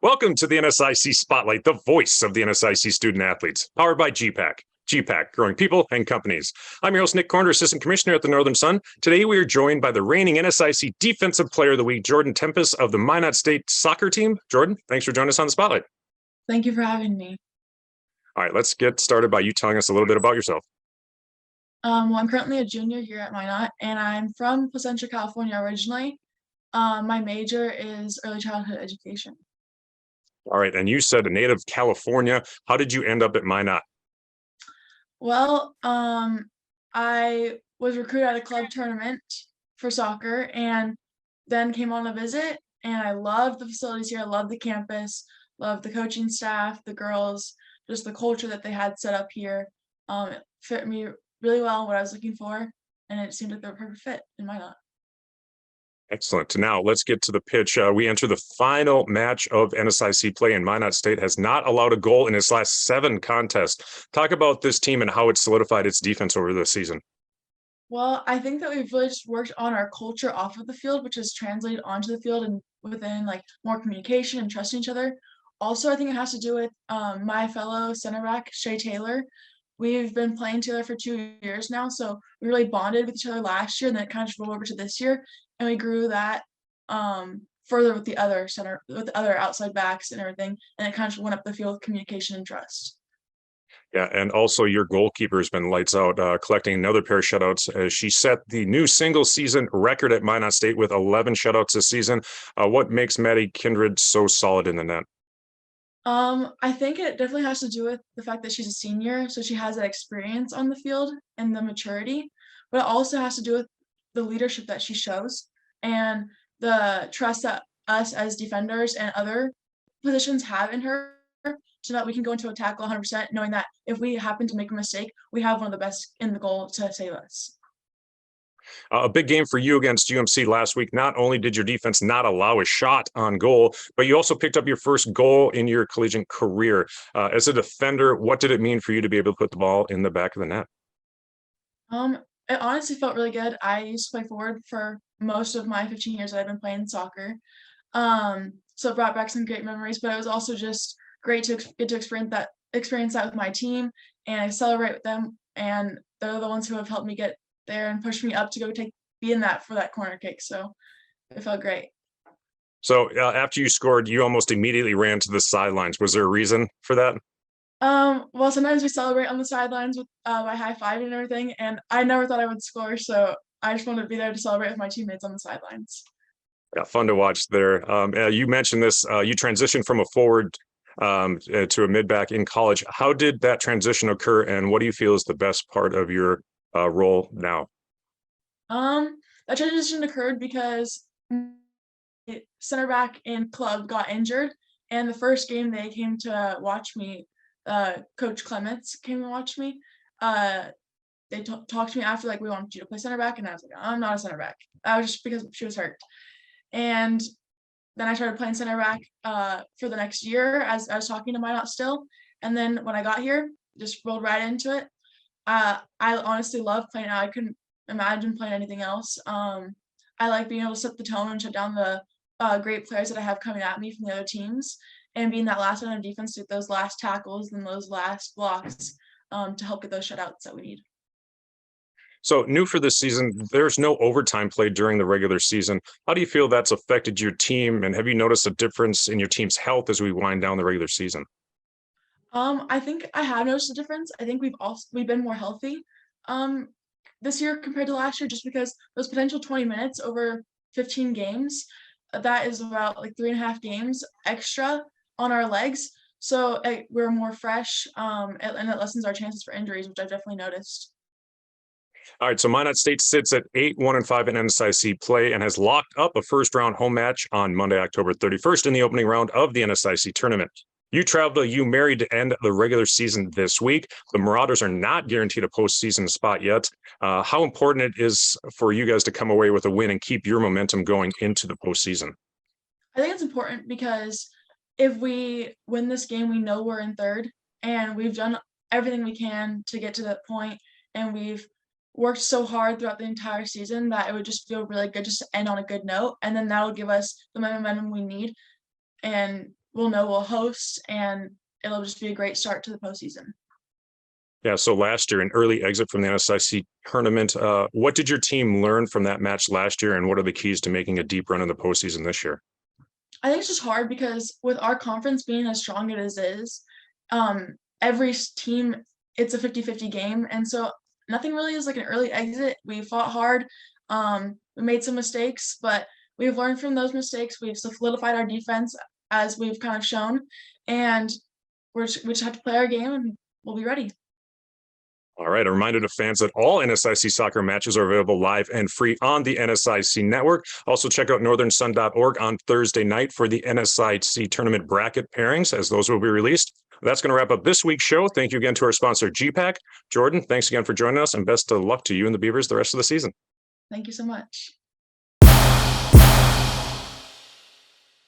Welcome to the NSIC Spotlight, the voice of the NSIC student athletes, powered by gpac. gpac, growing people and companies. I'm your host, Nick Corner, Assistant Commissioner at the Northern Sun. Today, we are joined by the reigning NSIC Defensive Player of the Week, Jordan Tenpas of the Minot State soccer team. Jordan, thanks for joining us on the Spotlight. Thank you for having me. All right, let's get started by you telling us a little bit about yourself. Well, I'm currently a junior here at Minot, and I'm from Placentia, California originally. My major is early childhood education. All right, and you said a native California. How did you end up at Minot? Well, I was recruited at a club tournament for soccer and then came on a visit, and I loved the facilities here. I loved the campus, loved the coaching staff, the girls, just the culture that they had set up here. It fit me really well what I was looking for, and it seemed like the perfect fit in Minot. Excellent. Now let's get to the pitch. We enter the final match of NSIC play, and Minot State has not allowed a goal in its last 7 contests. Talk about this team and how it solidified its defense over the season. Well, I think that we've really just worked on our culture off of the field, which has translated onto the field and within like more communication and trusting each other. Also, I think it has to do with my fellow center back, Shay Taylor. We've been playing together for 2 years now, so we really bonded with each other last year, and then it kind of just rolled over to this year, and we grew that further with the other outside backs and everything, and it kind of just went up the field with communication and trust. Yeah, and also your goalkeeper has been lights out, collecting another pair of shutouts as she set the new single season record at Minot State with 11 shutouts this season. What makes Maddie Kindred so solid in the net? I think it definitely has to do with the fact that she's a senior, so she has that experience on the field and the maturity, but it also has to do with the leadership that she shows and the trust that us as defenders and other positions have in her, so that we can go into a tackle 100%, knowing that if we happen to make a mistake, we have one of the best in the goal to save us. A big game for you against UMC last week. Not only did your defense not allow a shot on goal, but you also picked up your first goal in your collegiate career. As a defender, what did it mean for you to be able to put the ball in the back of the net? It honestly felt really good. I used to play forward for most of my 15 years that I've been playing soccer. So it brought back some great memories, but it was also just great to get to experience that with my team, and I celebrate with them, and they're the ones who have helped me get there and pushed me up to go be in that for that corner kick. So it felt great. So after you scored, you almost immediately ran to the sidelines. Was there a reason for that? Well, sometimes we celebrate on the sidelines with by high-fiving and everything, and I never thought I would score, so I just wanted to be there to celebrate with my teammates on the sidelines. Yeah, fun to watch there. You mentioned this. You transitioned from a forward to a mid-back in college. How did that transition occur, and what do you feel is the best part of your role now? That transition occurred because center back in club got injured, and the first game they came to watch me, Coach Clements came and watched me. They talked to me after, like, we want you to play center back, and I was like, I'm not a center back. I was just because she was hurt. And then I started playing center back for the next year as I was talking to Minot still. And then when I got here, just rolled right into it. I honestly love playing out. I couldn't imagine playing anything else. I like being able to set the tone and shut down the great players that I have coming at me from the other teams, and being that last line of defense with those last tackles and those last blocks to help get those shutouts that we need. So new for this season, there's no overtime played during the regular season. How do you feel that's affected your team? And have you noticed a difference in your team's health as we wind down the regular season? I think I have noticed a difference. I think we've been more healthy this year compared to last year, just because those potential 20 minutes over 15 games, that is about like 3.5 games extra on our legs. So we're more fresh, and it lessens our chances for injuries, which I've definitely noticed. All right, so Minot State sits at 8-1-5 in NSIC play and has locked up a first-round home match on Monday, October 31st in the opening round of the NSIC tournament. You traveled to UMary to end the regular season this week. The Marauders are not guaranteed a postseason spot yet. How important it is for you guys to come away with a win and keep your momentum going into the postseason? I think it's important because if we win this game, we know we're in third, and we've done everything we can to get to that point, and we've worked so hard throughout the entire season that it would just feel really good just to end on a good note, and then that'll give us the momentum we need, and we'll know we'll host, and it'll just be a great start to the postseason. Yeah, so last year, an early exit from the NSIC tournament. What did your team learn from that match last year, and what are the keys to making a deep run in the postseason this year? I think it's just hard because with our conference being as strong as it is, every team, it's a 50-50 game. And so nothing really is like an early exit. We fought hard. We made some mistakes, but we've learned from those mistakes. We've solidified our defense as we've kind of shown. And we just have to play our game and we'll be ready. All right. A reminder to fans that all NSIC soccer matches are available live and free on the NSIC network. Also, check out northernsun.org on Thursday night for the NSIC tournament bracket pairings, as those will be released. That's going to wrap up this week's show. Thank you again to our sponsor, gpac. Jordan, thanks again for joining us, and best of luck to you and the Beavers the rest of the season. Thank you so much.